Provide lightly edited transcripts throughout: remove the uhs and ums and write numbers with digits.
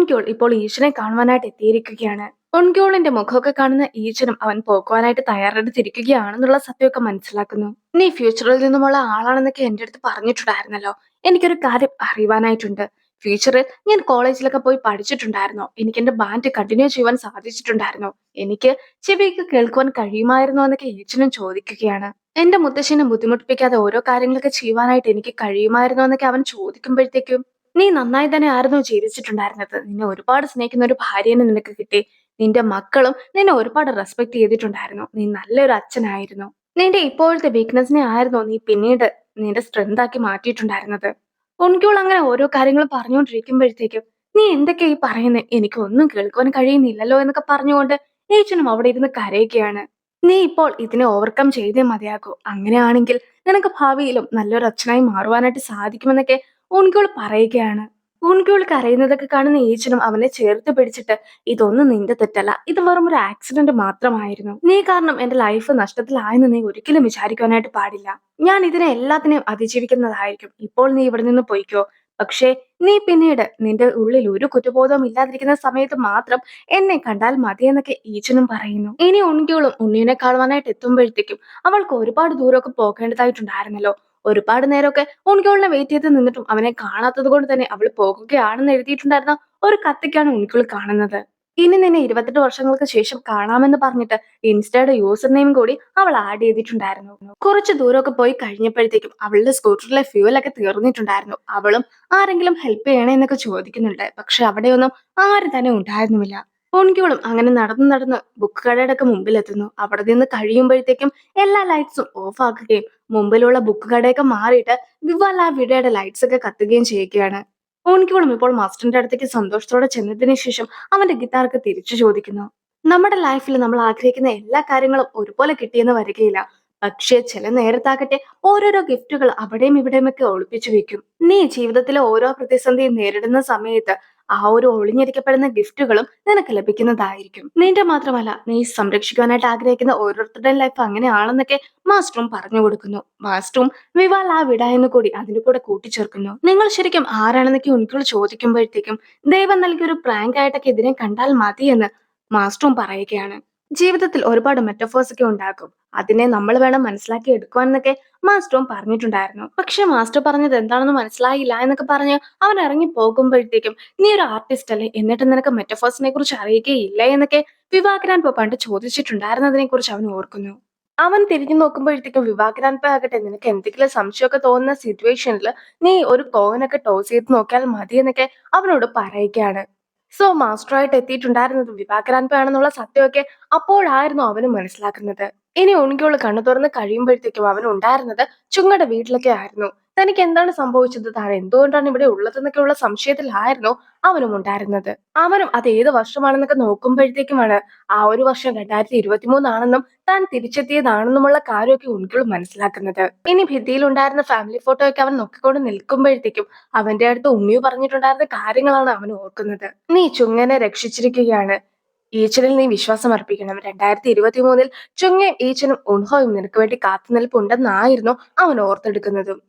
ഉൻക്യോൾ ഇപ്പോൾ ഈശ്വരനെ കാണുവാനായിട്ട് എത്തിയിരിക്കുകയാണ്. ഉൻക്യോളിന്റെ മുഖമൊക്കെ കാണുന്ന ഈശ്വരം അവൻ പോക്കുവാനായിട്ട് തയ്യാറെടുത്തിരിക്കുകയാണെന്നുള്ള സത്യമൊക്കെ മനസ്സിലാക്കുന്നു. നീ ഫ്യൂച്ചറിൽ നിന്നുമുള്ള ആളാണെന്നൊക്കെ എന്റെ അടുത്ത് പറഞ്ഞിട്ടുണ്ടായിരുന്നല്ലോ. എനിക്കൊരു കാര്യം അറിയുവാനായിട്ടുണ്ട്. ഫ്യൂച്ചറിൽ ഞാൻ കോളേജിലൊക്കെ പോയി പഠിച്ചിട്ടുണ്ടായിരുന്നോ? എനിക്ക് എന്റെ ബാൻഡ് കണ്ടിന്യൂ ചെയ്യുവാൻ സാധിച്ചിട്ടുണ്ടായിരുന്നോ? എനിക്ക് ചെവിയൊക്കെ കേൾക്കുവാൻ കഴിയുമായിരുന്നോ എന്നൊക്കെ ഈശ്വരൻ ചോദിക്കുകയാണ്. എന്റെ മുത്തശ്ശിനെ ബുദ്ധിമുട്ടിപ്പിക്കാതെ ഓരോ കാര്യങ്ങളൊക്കെ ചെയ്യുവാനായിട്ട് എനിക്ക് കഴിയുമായിരുന്നോ എന്നൊക്കെ അവൻ ചോദിക്കുമ്പോഴത്തേക്കും നീ നന്നായി തന്നെ ആയിരുന്നു ജീവിച്ചിട്ടുണ്ടായിരുന്നത്. നിന്നെ ഒരുപാട് സ്നേഹിക്കുന്ന ഒരു ഭാര്യനെ നിനക്ക് കിട്ടി. നിന്റെ മക്കളും നിന്നെ ഒരുപാട് റെസ്പെക്ട് ചെയ്തിട്ടുണ്ടായിരുന്നു. നീ നല്ലൊരു അച്ഛനായിരുന്നു. നിന്റെ ഇപ്പോഴത്തെ വീക്ക്നെസ്സിനെ ആയിരുന്നോ നീ പിന്നീട് നിന്റെ സ്ട്രെങ്ത് ആക്കി മാറ്റിയിട്ടുണ്ടായിരുന്നത്. ഉൻകുൾ അങ്ങനെ ഓരോ കാര്യങ്ങളും പറഞ്ഞുകൊണ്ടിരിക്കുമ്പോഴത്തേക്കും നീ എന്തൊക്കെയാ ഈ പറയുന്നത്, എനിക്ക് ഒന്നും കേൾക്കുവാൻ കഴിയുന്നില്ലല്ലോ എന്നൊക്കെ പറഞ്ഞുകൊണ്ട് ഏച്ചനും അവിടെ ഇരുന്ന് കരയുകയാണ്. നീ ഇപ്പോൾ ഇതിനെ ഓവർകം ചെയ്തേ മതിയാകൂ. അങ്ങനെയാണെങ്കിൽ നിനക്ക് ഭാവിയിലും നല്ലൊരു അച്ഛനായി മാറുവാനായിട്ട് സാധിക്കുമെന്നൊക്കെ ഉൻകുൾ പറയുകയാണ്. ഉൻകുൾ കരയുന്നതൊക്കെ കാണുന്ന ഏച്ചനും അവനെ ചേർത്ത് പിടിച്ചിട്ട് ഇതൊന്നും നിന്റെ തെറ്റല്ല, ഇത് വെറും ഒരു ആക്സിഡന്റ് മാത്രമായിരുന്നു. നീ കാരണം എന്റെ ലൈഫ് നഷ്ടത്തിലായെന്ന് നീ ഒരിക്കലും വിചാരിക്കാനായിട്ട് പാടില്ല. ഞാൻ ഇതിനെ എല്ലാത്തിനെയും അതിജീവിക്കുന്നതായിരിക്കും. ഇപ്പോൾ നീ ഇവിടെ നിന്ന് പൊയ്ക്കോ. പക്ഷേ നീ പിന്നീട് നിന്റെ ഉള്ളിൽ ഒരു കുറ്റബോധവും ഇല്ലാതിരിക്കുന്ന സമയത്ത് മാത്രം എന്നെ കണ്ടാൽ മതിയെന്നൊക്കെ ഈച്ചനും പറയുന്നു. ഇനി ഉണ്ണിയോളും ഉണ്ണിയെ കാണുവാനായിട്ട് എത്തുമ്പോഴത്തേക്കും അവൾക്ക് ഒരുപാട് ദൂരമൊക്കെ പോകേണ്ടതായിട്ടുണ്ടായിരുന്നല്ലോ. ഒരുപാട് നേരമൊക്കെ ഉണ്ണിയോളിനെ വെയിറ്റ് ചെയ്ത് നിന്നിട്ടും അവനെ കാണാത്തത് കൊണ്ട് തന്നെ അവൾ പോകുകയാണെന്ന് എഴുതിയിട്ടുണ്ടായിരുന്ന ഒരു കത്തിക്കാണ് ഉണ്ണിയോൾ കാണുന്നത്. ഇനി നിന്നെ 28 വർഷങ്ങൾക്ക് ശേഷം കാണാമെന്ന് പറഞ്ഞിട്ട് ഇൻസ്റ്റയുടെ യൂസർ നെയിം കൂടി അവൾ ആഡ് ചെയ്തിട്ടുണ്ടായിരുന്നു. കുറച്ച് ദൂരമൊക്കെ പോയി കഴിഞ്ഞപ്പോഴത്തേക്കും അവളുടെ സ്കൂട്ടറിലെ ഫ്യൂവലൊക്കെ തീർന്നിട്ടുണ്ടായിരുന്നു. അവളും ആരെങ്കിലും ഹെൽപ്പ് ചെയ്യണേ എന്നൊക്കെ ചോദിക്കുന്നുണ്ട്. പക്ഷെ അവിടെയൊന്നും ആരും തന്നെ ഉണ്ടായിരുന്നുമില്ല. ഓൺക്യോളും അങ്ങനെ നടന്ന് നടന്ന് ബുക്ക് കടയുടെ ഒക്കെ മുമ്പിലെത്തുന്നു. അവിടെ നിന്ന് കഴിയുമ്പോഴത്തേക്കും എല്ലാ ലൈറ്റ്സും ഓഫ് ആക്കുകയും മുമ്പിലുള്ള ബുക്ക് കടയൊക്കെ മാറിയിട്ട് വിവാല വിടയുടെ ലൈറ്റ്സ് ഒക്കെ കത്തുകയും ചെയ്യുകയാണ്. ഓൺക്യോളും ഇപ്പോൾ മാസ്റ്ററിന്റെ അടുത്തേക്ക് സന്തോഷത്തോടെ ചെന്നതിന് ശേഷം അവന്റെ ഗിത്താർക്ക് തിരിച്ചു ചോദിക്കുന്നു. നമ്മുടെ ലൈഫിൽ നമ്മൾ ആഗ്രഹിക്കുന്ന എല്ലാ കാര്യങ്ങളും ഒരുപോലെ കിട്ടിയെന്ന് വരികയില്ല. പക്ഷേ ചില നേരത്താകട്ടെ ഓരോരോ ഗിഫ്റ്റുകൾ അവിടെയും ഇവിടെയുമൊക്കെ ഒളിപ്പിച്ചു വെക്കും. നീ ജീവിതത്തിലെ ഓരോ പ്രതിസന്ധിയും നേരിടുന്ന സമയത്ത് ആ ഒരു ഒളിഞ്ഞിരിക്കപ്പെടുന്ന ഗിഫ്റ്റുകളും നിനക്ക് ലഭിക്കുന്നതായിരിക്കും. നിന്റെ മാത്രമല്ല, നീ സംരക്ഷിക്കാനായിട്ട് ആഗ്രഹിക്കുന്ന ഓരോരുത്തരുടെയും ലൈഫ് അങ്ങനെയാണെന്നൊക്കെ മാസ്റ്ററും പറഞ്ഞു കൊടുക്കുന്നു. മാസ്റ്ററും വിവാൽ ആ വിട എന്ന് കൂടി അതിന്റെ കൂടെ കൂട്ടിച്ചേർക്കുന്നു. നിങ്ങൾ ശരിക്കും ആരാണെന്നൊക്കെ ഉൻകുൾ ചോദിക്കുമ്പോഴത്തേക്കും ദൈവം നൽകിയ ഒരു പ്രാങ്ക് ആയിട്ടൊക്കെ ഇതിനെ കണ്ടാൽ മതി എന്ന് മാസ്റ്ററും പറയുകയാണ്. ജീവിതത്തിൽ ഒരുപാട് മെറ്റഫേഴ്സ് ഒക്കെ ഉണ്ടാക്കും. അതിനെ നമ്മൾ വേണം മനസ്സിലാക്കി എടുക്കുവാൻ എന്നൊക്കെ മാസ്റ്ററും പറഞ്ഞിട്ടുണ്ടായിരുന്നു. പക്ഷെ മാസ്റ്റർ പറഞ്ഞത് എന്താണെന്ന് മനസ്സിലായില്ല എന്നൊക്കെ പറഞ്ഞ് അവൻ ഇറങ്ങി പോകുമ്പോഴത്തേക്കും നീ ഒരു ആർട്ടിസ്റ്റ് അല്ലേ, എന്നിട്ട് നിനക്ക് മെറ്റഫേഴ്സിനെ കുറിച്ച് അറിയുകയില്ല എന്നൊക്കെ വിവാഹ്ഗ്രാൻഡ് പണ്ട് ചോദിച്ചിട്ടുണ്ടായിരുന്നതിനെ കുറിച്ച് അവൻ ഓർക്കുന്നു. അവൻ തിരിഞ്ഞു നോക്കുമ്പോഴത്തേക്കും വിവാഹ്ഗ്രാൻഡ് ആകട്ടെ നിനക്ക് എന്തെങ്കിലും സംശയമൊക്കെ തോന്നുന്ന സിറ്റുവേഷനിൽ നീ ഒരു കോയിനൊക്കെ ടോസ് ചെയ്ത് നോക്കിയാൽ മതി എന്നൊക്കെ അവനോട് പറയുകയാണ്. സോ മാസ്റ്ററായിട്ട് എത്തിയിട്ടുണ്ടായിരുന്നത് വിവാഹ്ഗ്രാൻഡ് ആണെന്നുള്ള സത്യമൊക്കെ അപ്പോഴായിരുന്നു അവന് മനസ്സിലാക്കുന്നത്. ഇനി ഉണ്ണിയോള് കണ്ണു തുറന്ന് കഴിയുമ്പോഴത്തേക്കും അവൻ ഉണ്ടായിരുന്നത് ചുങ്ങയുടെ വീട്ടിലൊക്കെ ആയിരുന്നു. തനിക്ക് എന്താണ് സംഭവിച്ചത്, താൻ എന്തുകൊണ്ടാണ് ഇവിടെ ഉള്ളതെന്നൊക്കെയുള്ള സംശയത്തിലായിരുന്നു അവനും ഉണ്ടായിരുന്നത്. അവനും അത് ഏത് വർഷമാണെന്നൊക്കെ നോക്കുമ്പോഴത്തേക്കുമാണ് ആ ഒരു വർഷം 2023 താൻ തിരിച്ചെത്തിയതാണെന്നുമുള്ള കാര്യമൊക്കെ ഉണ്ണിയോൾ മനസ്സിലാക്കുന്നത്. ഇനി ഭിത്തിയിൽ ഉണ്ടായിരുന്ന ഫാമിലി ഫോട്ടോ ഒക്കെ അവൻ നോക്കിക്കൊണ്ട് നിൽക്കുമ്പോഴത്തേക്കും അവന്റെ അടുത്ത് ഉണ്ണിയു പറഞ്ഞിട്ടുണ്ടായിരുന്ന കാര്യങ്ങളാണ് അവൻ ഓർക്കുന്നത്. നീ ചുങ്ങനെ രക്ഷിച്ചിരിക്കുകയാണ്. ഈച്ചനിൽ നീ വിശ്വാസം അർപ്പിക്കണം. 2023 ചുങ്ങയും ഈച്ചനും ഉൺഹോയും നിനക്ക് വേണ്ടി കാത്തുനിൽപ്പുണ്ടെന്നായിരുന്നു അവൻ ഓർത്തെടുക്കുന്നതും.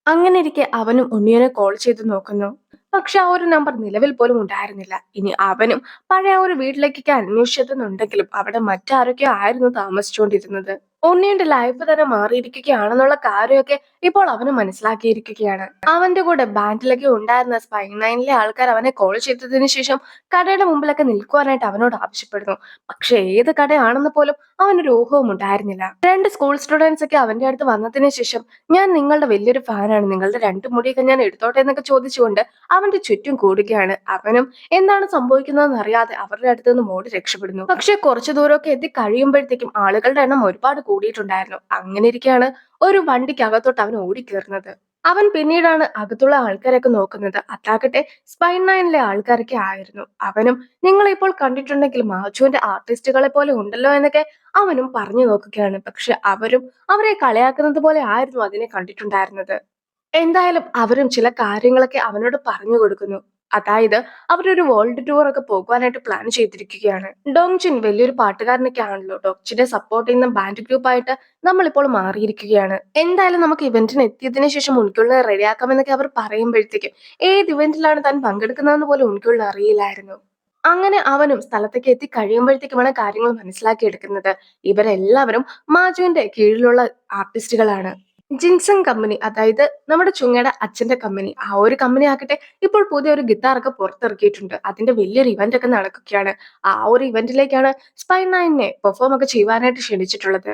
അങ്ങനെ ഇരിക്കെ അവനും ഉണ്ണിയനെ കോൾ ചെയ്ത് നോക്കുന്നു. പക്ഷെ ആ ഒരു നമ്പർ നിലവിൽ പോലും ഉണ്ടായിരുന്നില്ല. ഇനി അവനും പഴയ ഒരു വീട്ടിലേക്കൊക്കെ അന്വേഷിച്ചെത്തുന്നുണ്ടെങ്കിലും അവിടെ മറ്റാരൊക്കെയോ ആയിരുന്നു താമസിച്ചുകൊണ്ടിരുന്നത്. ഉണ്ണിയുടെ ലൈഫ് തന്നെ മാറിയിരിക്കുകയാണെന്നുള്ള കാര്യമൊക്കെ ഇപ്പോൾ അവന് മനസ്സിലാക്കിയിരിക്കുകയാണ്. അവന്റെ കൂടെ ബാൻഡിലൊക്കെ ഉണ്ടായിരുന്ന സ്പൈ 9 ആൾക്കാർ അവനെ കോൾ ചെയ്തതിനു ശേഷം കടയുടെ മുമ്പിലൊക്കെ നിൽക്കുവാനായിട്ട് അവനോട് ആവശ്യപ്പെടുന്നു. പക്ഷെ ഏത് കടയാണെന്ന് പോലും അവനൊരു ഊഹവും ഉണ്ടായിരുന്നില്ല. 2 സ്കൂൾ സ്റ്റുഡൻസ് ഒക്കെ അവന്റെ അടുത്ത് വന്നതിന് ശേഷം ഞാൻ നിങ്ങളുടെ വലിയൊരു ഫാനാണ്, നിങ്ങളുടെ 2 മുടിയൊക്കെ ഞാൻ എടുത്തോട്ടെ എന്നൊക്കെ ചോദിച്ചുകൊണ്ട് അവന്റെ ചുറ്റും കൂടുകയാണ്. അവനും എന്താണ് സംഭവിക്കുന്നതെന്ന് അറിയാതെ അവരുടെ അടുത്ത് നിന്ന് ഓടി രക്ഷപ്പെടുന്നു. പക്ഷെ കുറച്ചു ദൂരമൊക്കെ എത്തി കഴിയുമ്പോഴത്തേക്കും ആളുകളുടെ എണ്ണം ഒരുപാട് കൂടിയിട്ടുണ്ടായിരുന്നു. അങ്ങനെ ഇരിക്കെയാണ് ഒരു വണ്ടിക്കകത്തോട്ട് അവൻ ഓടിക്കേറുന്നത്. അവൻ പിന്നീടാണ് അകത്തുള്ള ആൾക്കാരൊക്കെ നോക്കുന്നത്. അതാകട്ടെ സ്പൈ 9 ആൾക്കാരൊക്കെ ആയിരുന്നു. അവനും നിങ്ങൾ ഇപ്പോൾ കണ്ടിട്ടുണ്ടെങ്കിൽ മാച്ചുവിന്റെ ആർട്ടിസ്റ്റുകളെ പോലെ ഉണ്ടല്ലോ എന്നൊക്കെ അവനും പറഞ്ഞു നോക്കുകയാണ്. പക്ഷെ അവരും അവരെ കളിയാക്കുന്നത് പോലെ ആയിരുന്നു അതിനെ കണ്ടിട്ടുണ്ടായിരുന്നത്. എന്തായാലും അവരും ചില കാര്യങ്ങളൊക്കെ അവനോട് പറഞ്ഞു കൊടുക്കുന്നു. അതായത് അവരൊരു വേൾഡ് ടൂർ ഒക്കെ പോകുവാനായിട്ട് പ്ലാൻ ചെയ്തിരിക്കുകയാണ്. ഡോങ്ജിൻ വലിയൊരു പാട്ടുകാരനൊക്കെ ആണല്ലോ. ഡോങ്ജിനെ സപ്പോർട്ട് ചെയ്യുന്ന ബാൻഡ് ഗ്രൂപ്പായിട്ട് നമ്മളിപ്പോൾ മാറിയിരിക്കുകയാണ്. എന്തായാലും നമുക്ക് ഇവന്റിന് എത്തിയതിനു ശേഷം ഉൻകുളിനെ റെഡിയാക്കാമെന്നൊക്കെ അവർ പറയുമ്പോഴത്തേക്കും ഏത് ഇവന്റിലാണ് താൻ പങ്കെടുക്കുന്നതെന്ന് പോലും ഉൻകുളിന് അറിയില്ലായിരുന്നു. അങ്ങനെ അവനും സ്ഥലത്തേക്ക് എത്തി കഴിയുമ്പോഴത്തേക്കുമാണ് കാര്യങ്ങൾ മനസ്സിലാക്കിയെടുക്കുന്നത്. ഇവരെല്ലാവരും മാജുവിന്റെ കീഴിലുള്ള ആർട്ടിസ്റ്റുകളാണ്. ജിൻസൺ കമ്പനി, അതായത് നമ്മുടെ ചുങ്ങയുടെ അച്ഛന്റെ കമ്പനി, ആ ഒരു കമ്പനി ആകട്ടെ ഇപ്പോൾ പുതിയൊരു ഗിത്താർ ഒക്കെ പുറത്തിറക്കിയിട്ടുണ്ട്. അതിന്റെ വലിയൊരു ഇവന്റ് ഒക്കെ നടക്കുകയാണ്. ആ ഒരു ഇവന്റിലേക്കാണ് സ്പൈ9നെ പെർഫോം ഒക്കെ ചെയ്യുവാനായിട്ട് ക്ഷണിച്ചിട്ടുള്ളത്.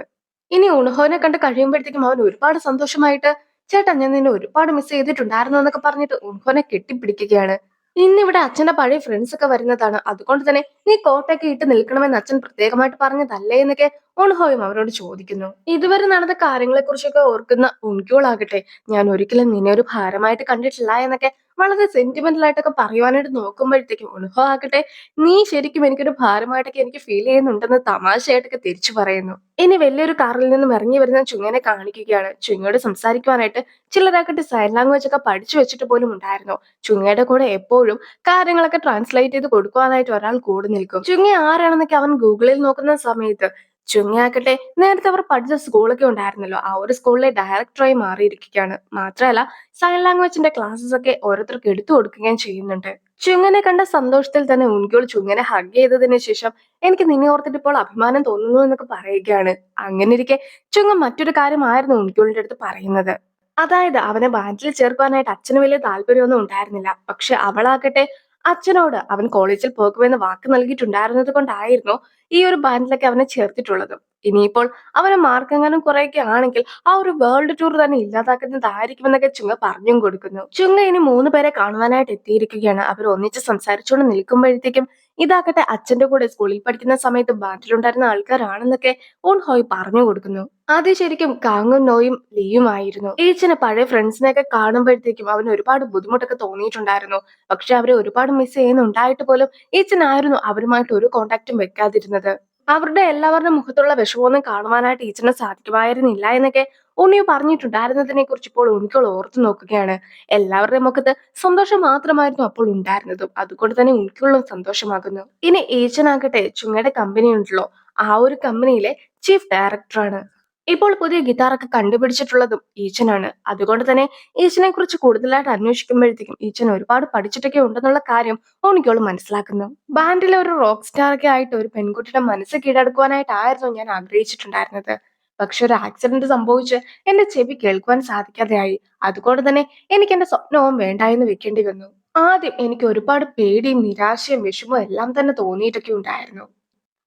ഇനി ഉൺഹോനെ കണ്ട് കഴിയുമ്പോഴത്തേക്കും അവൻ ഒരുപാട് സന്തോഷമായിട്ട്, ചേട്ടാ ഞാൻ നിന്നെ ഒരുപാട് മിസ് ചെയ്തിട്ടുണ്ടായിരുന്നു എന്നൊക്കെ പറഞ്ഞിട്ട് ഉൺഹോനെ കെട്ടിപ്പിടിക്കുകയാണ്. ഇന്നിവിടെ അച്ഛന്റെ പഴയ ഫ്രണ്ട്സ് ഒക്കെ വരുന്നതാണ്. അതുകൊണ്ട് തന്നെ നീ കോട്ടൊക്കെ ഇട്ട് നിൽക്കണമെന്ന് അച്ഛൻ പ്രത്യേകമായിട്ട് പറഞ്ഞതല്ലേ എന്നൊക്കെ ഉൺഹോയും അവരോട് ചോദിക്കുന്നു. ഇതുവരെ നടന്ന കാര്യങ്ങളെ കുറിച്ചൊക്കെ ഓർക്കുന്ന ഉൻക്യോൾ ആകട്ടെ, ഞാൻ ഒരിക്കലും നിന്നെ ഒരു ഭാരമായിട്ട് കണ്ടിട്ടില്ല എന്നൊക്കെ വളരെ സെന്റിമെന്റൽ ആയിട്ടൊക്കെ പറയുവാനായിട്ട് നോക്കുമ്പോഴത്തേക്കും ഉൺഹോ ആകട്ടെ, നീ ശരിക്കും എനിക്കൊരു ഭാരമായിട്ടൊക്കെ എനിക്ക് ഫീൽ ചെയ്യുന്നുണ്ടെന്ന് തമാശയായിട്ടൊക്കെ തിരിച്ചു പറയുന്നു. ഇനി വലിയൊരു കാറിൽ നിന്നും ഇറങ്ങി വരുന്ന ചുങ്ങനെ കാണിക്കുകയാണ്. ചുങ്ങയോട് സംസാരിക്കുവാനായിട്ട് ചിലരാകട്ടെ സൈൻ ലാംഗ്വേജ് ഒക്കെ പഠിച്ചു വെച്ചിട്ട് പോലും ഉണ്ടായിരുന്നു. ചുങ്ങയുടെ കൂടെ എപ്പോഴും കാര്യങ്ങളൊക്കെ ട്രാൻസ്ലേറ്റ് ചെയ്ത് കൊടുക്കുവാനായിട്ട് ഒരാൾ കൂടെ നിൽക്കും. ചുങ്ങ ആരാണെന്നൊക്കെ അവൻ ഗൂഗിളിൽ നോക്കുന്ന സമയത്ത് ചുങ്ങയാക്കട്ടെ നേരത്തെ അവർ പഠിച്ച സ്കൂളൊക്കെ ഉണ്ടായിരുന്നല്ലോ, ആ ഒരു സ്കൂളിലെ ഡയറക്ടറായി മാറിയിരിക്കുകയാണ്. മാത്രമല്ല സൈൻ ലാംഗ്വേജിന്റെ ക്ലാസ്സസ് ഒക്കെ ഓരോരുത്തർക്ക് എടുത്തു കൊടുക്കുകയും ചെയ്യുന്നുണ്ട്. ചുങ്ങനെ കണ്ട സന്തോഷത്തിൽ തന്നെ ഉൻകുൾ ചുങ്ങനെ ഹഗ് ചെയ്തതിനു ശേഷം എനിക്ക് നിന്നെ ഓർത്തിട്ട് ഇപ്പോൾ അഭിമാനം തോന്നുന്നു എന്നൊക്കെ പറയുകയാണ്. അങ്ങനെ ഇരിക്കെ ചുങ്ങ മറ്റൊരു കാര്യമായിരുന്നു ഉൻകുളിന്റെ അടുത്ത് പറയുന്നത്. അതായത് അവനെ ബാൻഡിൽ ചേർക്കാനായിട്ട് അച്ഛന് വലിയ താല്പര്യമൊന്നും ഉണ്ടായിരുന്നില്ല. പക്ഷെ അവളാകട്ടെ അച്ഛനോട് അവൻ കോളേജിൽ പോകുമെന്ന് വാക്ക് നൽകിയിട്ടുണ്ടായിരുന്നത് കൊണ്ടായിരുന്നു ഈ ഒരു ബാൻഡിലൊക്കെ അവനെ ചേർത്തിട്ടുള്ളത്. ഇനിയിപ്പോൾ അവന് മാർക്കെങ്ങാനും കുറെയൊക്കെ ആണെങ്കിൽ ആ ഒരു വേൾഡ് ടൂർ തന്നെ ഇല്ലാതാക്കുന്നതായിരിക്കുമെന്നൊക്കെ ചുങ്ക പറഞ്ഞും കൊടുക്കുന്നു. ചുങ്ക ഇനി 3 പേരെ കാണുവാനായിട്ട് എത്തിയിരിക്കുകയാണ്. അവർ ഒന്നിച്ച് സംസാരിച്ചുകൊണ്ട് നിൽക്കുമ്പോഴത്തേക്കും ഇതാകട്ടെ അച്ഛന്റെ കൂടെ സ്കൂളിൽ പഠിക്കുന്ന സമയത്ത് ബാൻഡിലുണ്ടായിരുന്ന ആൾക്കാരാണെന്നൊക്കെ ഓൺഹോയ് പറഞ്ഞു കൊടുക്കുന്നു. ആദ്യം ശരിക്കും കാങ്ങും നോയും ലീയുമായിരുന്നു. ഈച്ചന് പഴയ ഫ്രണ്ട്സിനെയൊക്കെ കാണുമ്പോഴത്തേക്കും അവന് ഒരുപാട് ബുദ്ധിമുട്ടൊക്കെ തോന്നിയിട്ടുണ്ടായിരുന്നു. പക്ഷെ അവരെ ഒരുപാട് മിസ് ചെയ്യുന്നുണ്ടായിട്ട് പോലും ഈച്ചനായിരുന്നു അവരുമായിട്ട് ഒരു കോണ്ടാക്റ്റും വെക്കാതിരുന്നത്. അവരുടെ എല്ലാവരുടെ മുഖത്തുള്ള വിഷമമൊന്നും കാണുവാനായിട്ട് ഈച്ചന് സാധിക്കുമായിരുന്നില്ല എന്നൊക്കെ ഉണ്ണിയോ പറഞ്ഞിട്ടുണ്ടായിരുന്നതിനെ കുറിച്ച് ഇപ്പോൾ ഉണ്ണിക്കോൾ ഓർത്തു നോക്കുകയാണ്. എല്ലാവരുടെയും മുഖത്ത് സന്തോഷം മാത്രമായിരുന്നു അപ്പോൾ ഉണ്ടായിരുന്നതും. അതുകൊണ്ട് തന്നെ ഉണ്ണിക്കുള്ളും സന്തോഷമാകുന്നു. ഇനി ഈച്ചനാകട്ടെ ചുങ്ങയുടെ കമ്പനി ഉണ്ടല്ലോ, ആ ഒരു കമ്പനിയിലെ ചീഫ് ഡയറക്ടറാണ്. ഇപ്പോൾ പുതിയ ഗിറ്റാറൊക്കെ കണ്ടുപിടിച്ചിട്ടുള്ളതും ഈച്ചനാണ്. അതുകൊണ്ട് തന്നെ ഈച്ചനെ കുറിച്ച് കൂടുതലായിട്ട് അന്വേഷിക്കുമ്പോഴത്തേക്കും ഈച്ചൻ ഒരുപാട് പഠിച്ചിട്ടൊക്കെ ഉണ്ടെന്നുള്ള കാര്യം ഓണിക്കോള് മനസ്സിലാക്കുന്നു. ബാൻഡിലെ ഒരു റോക്ക് സ്റ്റാർ ഒക്കെ ആയിട്ട് ഒരു പെൺകുട്ടിയുടെ മനസ്സ് കീഴടക്കുവാനായിട്ടായിരുന്നു ഞാൻ ആഗ്രഹിച്ചിട്ടുണ്ടായിരുന്നത്. പക്ഷെ ഒരു ആക്സിഡന്റ് സംഭവിച്ച് എന്റെ ചെവി കേൾക്കുവാൻ സാധിക്കാതെയായി. അതുകൊണ്ട് തന്നെ എനിക്ക് എന്റെ സ്വപ്നവും വേണ്ട എന്ന് വെക്കേണ്ടി വന്നു. ആദ്യം എനിക്ക് ഒരുപാട് പേടിയും നിരാശയും വിഷമവും എല്ലാം തന്നെ തോന്നിയിട്ടൊക്കെ ഉണ്ടായിരുന്നു.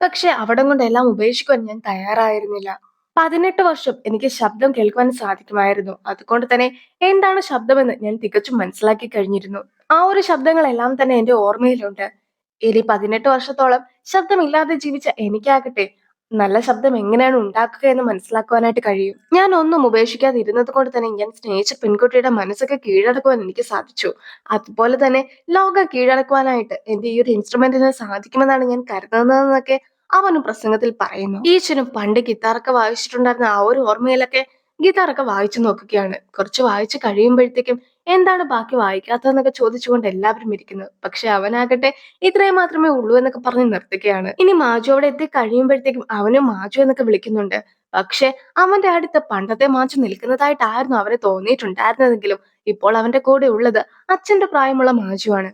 പക്ഷെ അവിടം കൊണ്ട് എല്ലാം ഉപേക്ഷിക്കുവാൻ ഞാൻ തയ്യാറായിരുന്നില്ല. 18 വർഷം എനിക്ക് ശബ്ദം കേൾക്കുവാൻ സാധിക്കുമായിരുന്നു. അതുകൊണ്ട് തന്നെ എന്താണ് ശബ്ദമെന്ന് ഞാൻ തികച്ചും മനസ്സിലാക്കി കഴിഞ്ഞിരുന്നു. ആ ഒരു ശബ്ദങ്ങളെല്ലാം തന്നെ എന്റെ ഓർമ്മയിലുണ്ട്. ഇനി 18 വർഷത്തോളം ശബ്ദമില്ലാതെ ജീവിച്ച എനിക്കാകട്ടെ നല്ല ശബ്ദം എങ്ങനെയാണ് ഉണ്ടാക്കുക എന്ന് മനസ്സിലാക്കുവാനായിട്ട് കഴിയും. ഞാൻ ഒന്നും ഉപേക്ഷിക്കാതെ ഇരുന്നത് കൊണ്ട് തന്നെ ഞാൻ സ്നേഹിച്ച പെൺകുട്ടിയുടെ മനസ്സൊക്കെ കീഴടക്കുവാൻ എനിക്ക് സാധിച്ചു. അതുപോലെ തന്നെ ലോകം കീഴടക്കുവാനായിട്ട് എന്റെ ഈ ഒരു ഇൻസ്ട്രുമെന്റിന് സാധിക്കുമെന്നാണ് ഞാൻ കരുതുന്നതെന്നൊക്കെ അവനും പ്രസംഗത്തിൽ പറയുന്നു. ഈശ്വരൻ പണ്ട് ഗിത്താറൊക്കെ വായിച്ചിട്ടുണ്ടായിരുന്ന ആ ഒരു ഓർമ്മയിലൊക്കെ ഗിത്താറൊക്കെ വായിച്ചു നോക്കുകയാണ്. കുറച്ച് വായിച്ചു കഴിയുമ്പോഴത്തേക്കും എന്താണ് ബാക്കി വായിക്കാത്തതെന്നൊക്കെ ചോദിച്ചുകൊണ്ട് എല്ലാവരും ഇരിക്കുന്നു. പക്ഷെ അവനാകട്ടെ ഇത്രയും മാത്രമേ ഉള്ളൂ എന്നൊക്കെ പറഞ്ഞ് നിർത്തുകയാണ്. ഇനി മാജു അവിടെ എത്തി കഴിയുമ്പോഴത്തേക്കും അവനും മാജു എന്നൊക്കെ വിളിക്കുന്നുണ്ട്. പക്ഷെ അവന്റെ അടുത്ത് പണ്ടത്തെ മാജു നിൽക്കുന്നതായിട്ടായിരുന്നു അവന് തോന്നിയിട്ടുണ്ടായിരുന്നതെങ്കിലും ഇപ്പോൾ അവന്റെ കൂടെ ഉള്ളത് അച്ഛന്റെ പ്രായമുള്ള മാജുവാണ്.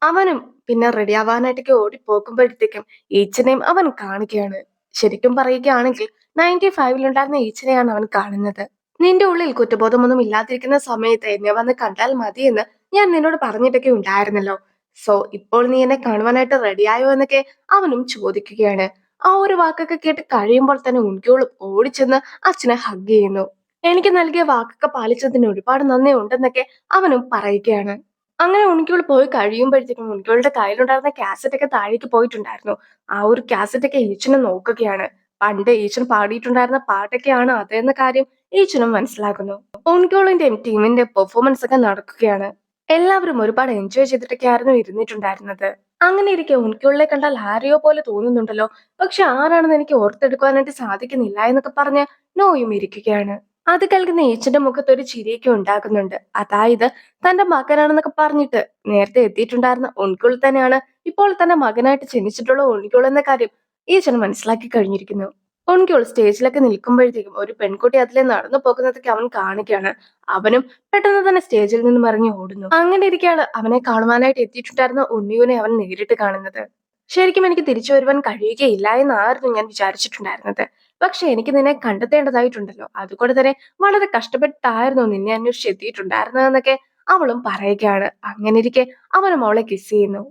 അവനും പിന്നെ റെഡി ആവാനായിട്ടൊക്കെ ഓടിപ്പോകുമ്പോഴത്തേക്കും ഈച്ചനെയും അവൻ കാണുകയാണ്. ശരിക്കും പറയുകയാണെങ്കിൽ 95-ലുണ്ടായിരുന്ന ഈച്ചനെയാണ് അവൻ കാണുന്നത്. നിന്റെ ഉള്ളിൽ കുറ്റബോധമൊന്നും ഇല്ലാതിരിക്കുന്ന സമയത്ത് എന്നെ വന്ന് കണ്ടാൽ മതിയെന്ന് ഞാൻ നിന്നോട് പറഞ്ഞിട്ടൊക്കെ ഉണ്ടായിരുന്നല്ലോ. സോ ഇപ്പോൾ നീ എന്നെ കാണുവാനായിട്ട് റെഡിയായോ എന്നൊക്കെ അവനും ചോദിക്കുകയാണ്. ആ ഒരു വാക്കൊക്കെ കേട്ട് കഴിയുമ്പോൾ തന്നെ ഉൻകുളും ഓടിച്ചെന്ന് അച്ഛനെ ഹഗ് ചെയ്യുന്നു. എനിക്ക് നൽകിയ വാക്കൊക്കെ പാലിച്ചതിന് ഒരുപാട് നന്ദി ഉണ്ടെന്നൊക്കെ അവനും പറയുകയാണ്. അങ്ങനെ ഉണിക്കുകൾ പോയി കഴിയുമ്പോഴത്തേക്കും ഉണിക്കുകളുടെ കയ്യിലുണ്ടായിരുന്ന കാസറ്റ് ഒക്കെ താഴേക്ക് പോയിട്ടുണ്ടായിരുന്നു. ആ ഒരു കാസറ്റ് ഒക്കെ ഈച്ചനെ നോക്കുകയാണ്. പണ്ട് ഈച്ചൻ പാടിയിട്ടുണ്ടായിരുന്ന പാട്ടൊക്കെയാണ് അതെന്ന കാര്യം ഈച്ചനും മനസ്സിലാക്കുന്നു. ഉണിക്കുളിന്റെയും ടീമിന്റെ പെർഫോമൻസ് ഒക്കെ നടക്കുകയാണ്. എല്ലാവരും ഒരുപാട് എൻജോയ് ചെയ്തിട്ടൊക്കെ ആയിരുന്നു ഇരുന്നിട്ടുണ്ടായിരുന്നത്. അങ്ങനെ ഇരിക്കെ ഉണിക്കുള്ളിലെ കണ്ടാൽ ആരെയോ പോലെ തോന്നുന്നുണ്ടല്ലോ, പക്ഷെ ആരാണെന്ന് എനിക്ക് ഓർത്തെടുക്കാനായിട്ട് സാധിക്കുന്നില്ല എന്നൊക്കെ പറഞ്ഞ് നോയും ഇരിക്കുകയാണ്. അത് കേൾക്കുന്ന ഈച്ചന്റെ മുഖത്ത് ഒരു ചിരിയൊക്കെ ഉണ്ടാകുന്നുണ്ട്. അതായത് തന്റെ മകനാണെന്നൊക്കെ പറഞ്ഞിട്ട് നേരത്തെ എത്തിയിട്ടുണ്ടായിരുന്ന ഉൺകുൾ തന്നെയാണ് ഇപ്പോൾ തന്റെ മകനായിട്ട് ജനിച്ചിട്ടുള്ള ഉൺകുൾ എന്ന കാര്യം ഈച്ചൻ മനസ്സിലാക്കി കഴിഞ്ഞിരിക്കുന്നു. ഉൺകുൾ സ്റ്റേജിലൊക്കെ നിൽക്കുമ്പോഴത്തേക്കും ഒരു പെൺകുട്ടി അതിലെ നടന്നു പോകുന്നതൊക്കെ അവൻ കാണുകയാണ്. അവനും പെട്ടെന്ന് തന്നെ സ്റ്റേജിൽ നിന്നും ഇറങ്ങി ഓടുന്നു. അങ്ങനെ ഇരിക്കെയാണ് അവനെ കാണുവാനായിട്ട് എത്തിയിട്ടുണ്ടായിരുന്ന ഉണ്ണിയുനെ അവൻ നേരിട്ട് കാണുന്നത്. ശരിക്കും എനിക്ക് തിരിച്ചു വരുവാൻ കഴിയുകയില്ല എന്നായിരുന്നു ഞാൻ വിചാരിച്ചിട്ടുണ്ടായിരുന്നത്. പക്ഷെ എനിക്ക് നിന്നെ കണ്ടെത്തേണ്ടതായിട്ടുണ്ടല്ലോ. അതുകൊണ്ട് തന്നെ വളരെ കഷ്ടപ്പെട്ടായിരുന്നു നിന്നെ അന്വേഷിച്ച് എത്തിയിട്ടുണ്ടായിരുന്നതെന്നൊക്കെ അവളും പറയുകയാണ്. അങ്ങനെയിരിക്കെ അവനും അവളെ കിസ് ചെയ്യുന്നു.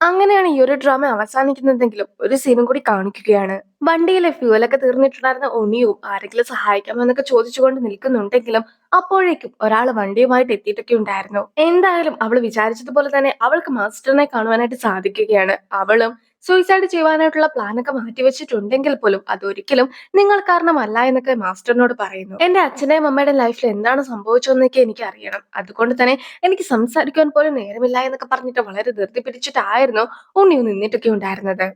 അങ്ങനെയാണ് ഈ ഒരു ഡ്രാമ അവസാനിക്കുന്നതെങ്കിലും ഒരു സീനും കൂടി കാണിക്കുകയാണ്. വണ്ടിയിലെ ഫ്യൂവലൊക്കെ തീർന്നിട്ടുണ്ടായിരുന്ന ഉണ്ണിയും ആരെങ്കിലും സഹായിക്കാമോ എന്നൊക്കെ ചോദിച്ചുകൊണ്ട് നിൽക്കുന്നുണ്ടെങ്കിലും അപ്പോഴേക്കും ഒരാൾ വണ്ടിയുമായിട്ട് എത്തിയിട്ടൊക്കെ ഉണ്ടായിരുന്നു. എന്തായാലും അവൾ വിചാരിച്ചതുപോലെ തന്നെ അവൾക്ക് മാസ്റ്ററിനെ കാണുവാനായിട്ട് സാധിക്കുകയാണ്. അവളും സൂയിസൈഡ് ചെയ്യുവാനായിട്ടുള്ള പ്ലാനൊക്കെ മാറ്റിവെച്ചിട്ടുണ്ടെങ്കിൽ പോലും അതൊരിക്കലും നിങ്ങൾ കാരണമല്ല എന്നൊക്കെ മാസ്റ്ററിനോട് പറയുന്നു. എന്റെ അച്ഛന്റെയും അമ്മയുടെയും ലൈഫിൽ എന്താണ് സംഭവിച്ചതെന്നൊക്കെ എനിക്ക് അറിയണം. അതുകൊണ്ട് തന്നെ എനിക്ക് സംസാരിക്കാൻ പോലും നേരമില്ല എന്നൊക്കെ പറഞ്ഞിട്ട് വളരെ ധൃതി പിടിച്ചിട്ടായിരുന്നു ഉണ്ണി നിന്നിട്ടൊക്കെ ഉണ്ടായിരുന്നത്.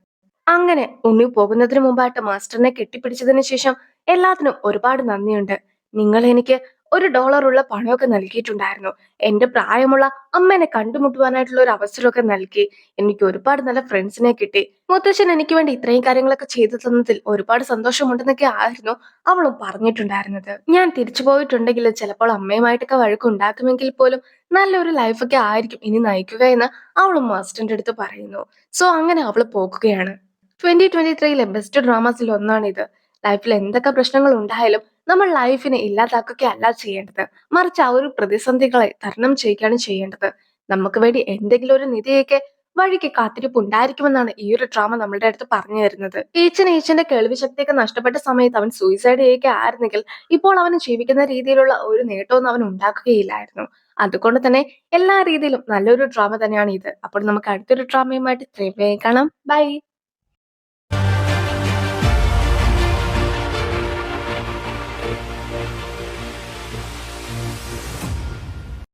അങ്ങനെ ഉണ്ണി പോകുന്നതിന് മുമ്പായിട്ട് മാസ്റ്ററിനെ കെട്ടിപ്പിടിച്ചതിന് ശേഷം എല്ലാത്തിനും ഒരുപാട് നന്ദിയുണ്ട്. നിങ്ങൾ എനിക്ക് $1 ഉള്ള പണമൊക്കെ നൽകിയിട്ടുണ്ടായിരുന്നു. എന്റെ പ്രായമുള്ള അമ്മേനെ കണ്ടുമുട്ടുവാനായിട്ടുള്ള ഒരു അവസരമൊക്കെ നൽകി. എനിക്ക് ഒരുപാട് നല്ല ഫ്രണ്ട്സിനെ കിട്ടി. മുത്തശ്ശൻ എനിക്ക് വേണ്ടി ഇത്രയും കാര്യങ്ങളൊക്കെ ചെയ്തു തന്നതിൽ ഒരുപാട് സന്തോഷമുണ്ടെന്നൊക്കെ ആയിരുന്നു അവളും പറഞ്ഞിട്ടുണ്ടായിരുന്നത്. ഞാൻ തിരിച്ചു പോയിട്ടുണ്ടെങ്കിൽ ചിലപ്പോൾ അമ്മയുമായിട്ടൊക്കെ വഴക്കുണ്ടാക്കുമെങ്കിൽ പോലും നല്ലൊരു ലൈഫൊക്കെ ആയിരിക്കും ഇനി നയിക്കുക എന്ന് അവളും മാസ്റ്ററിന്റെ അടുത്ത് പറയുന്നു. സോ അങ്ങനെ അവള് പോകുകയാണ്. 2023 ബെസ്റ്റ് ഡ്രാമാസിൽ ഒന്നാണിത്. ലൈഫിൽ എന്തൊക്കെ പ്രശ്നങ്ങൾ ഉണ്ടായാലും നമ്മൾ ലൈഫിനെ ഇല്ലാതാക്കുകയല്ല ചെയ്യേണ്ടത്. മറിച്ച് ആ ഒരു പ്രതിസന്ധികളെ തരണം ചെയ്യുകയാണ് ചെയ്യേണ്ടത്. നമുക്ക് വേണ്ടി എന്തെങ്കിലും ഒരു നിധിയൊക്കെ വഴിക്ക് കാത്തിരിപ്പുണ്ടായിരിക്കുമെന്നാണ് ഈ ഒരു ഡ്രാമ നമ്മളുടെ അടുത്ത് പറഞ്ഞു തരുന്നത്. ഈച്ചന്റെ കേൾവി ശക്തിയൊക്കെ നഷ്ടപ്പെട്ട സമയത്ത് അവൻ സൂയിസൈഡ് ചെയ്യുക ആയിരുന്നെങ്കിൽ ഇപ്പോൾ അവന് ജീവിക്കുന്ന രീതിയിലുള്ള ഒരു നേട്ടമൊന്നും അവൻ ഉണ്ടാക്കുകയില്ലായിരുന്നു. അതുകൊണ്ട് തന്നെ എല്ലാ രീതിയിലും നല്ലൊരു ഡ്രാമ തന്നെയാണ് ഇത്. അപ്പോൾ നമുക്ക് അടുത്തൊരു ഡ്രാമയുമായിട്ട് കാണാം. ബൈ.